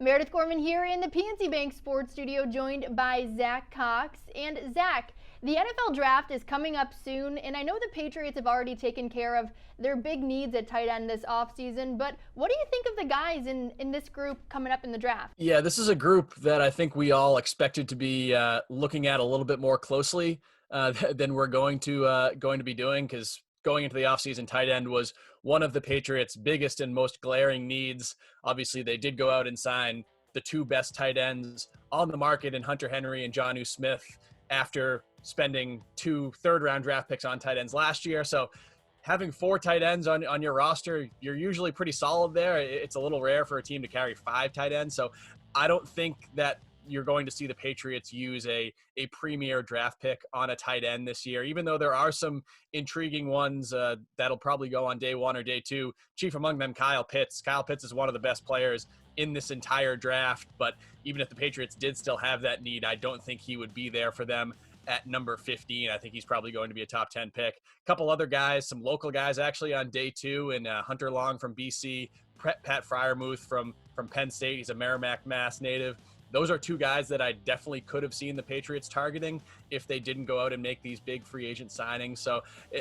Meredith Gorman here in the PNC Bank Sports Studio, joined by Zach Cox. And Zach, the NFL draft is coming up soon, and I know the Patriots have already taken care of their big needs at tight end this offseason, but what do you think of the guys in this group coming up in the draft? Yeah, this is a group that I think we all expected to be looking at a little bit more closely than we're going to be doing, because going into the offseason, tight end was one of the Patriots' biggest and most glaring needs. Obviously, they did go out and sign the two best tight ends on the market in Hunter Henry and Jonnu Smith after spending 2 third-round draft picks on tight ends last year. So having 4 tight ends on your roster, you're usually pretty solid there. It's a little rare for a team to carry 5 tight ends. So I don't think that you're going to see the Patriots use a premier draft pick on a tight end this year, even though there are some intriguing ones that'll probably go on day 1 or day 2. Chief among them, Kyle Pitts. Kyle Pitts is one of the best players in this entire draft, but even if the Patriots did still have that need, I don't think he would be there for them at number 15. I think he's probably going to be a top 10 pick. A couple other guys, some local guys actually on day 2, and Hunter Long from BC, Pat Fryermuth from Penn State. He's a Merrimack, Mass native. Those are 2 guys that I definitely could have seen the Patriots targeting if they didn't go out and make these big free agent signings. So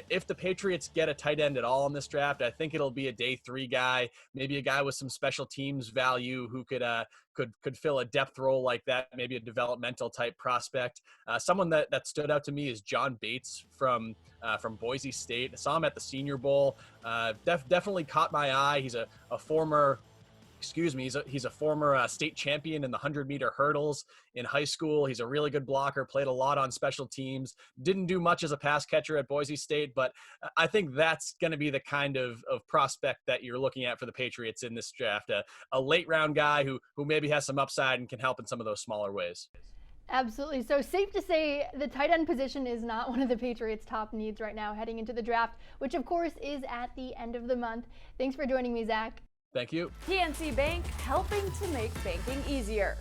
if the Patriots get a tight end at all in this draft, I think it'll be a day 3 guy, maybe a guy with some special teams value who could fill a depth role like that, maybe a developmental type prospect. Someone that stood out to me is John Bates from Boise State. I saw him at the Senior Bowl. Definitely caught my eye. He's a former state champion in the 100-meter hurdles in high school. He's a really good blocker, played a lot on special teams, didn't do much as a pass catcher at Boise State, but I think that's going to be the kind of prospect that you're looking at for the Patriots in this draft, a late round guy who maybe has some upside and can help in some of those smaller ways. Absolutely. So safe to say the tight end position is not one of the Patriots' top needs right now heading into the draft, which of course is at the end of the month. Thanks for joining me, Zach. Thank you. PNC Bank, helping to make banking easier.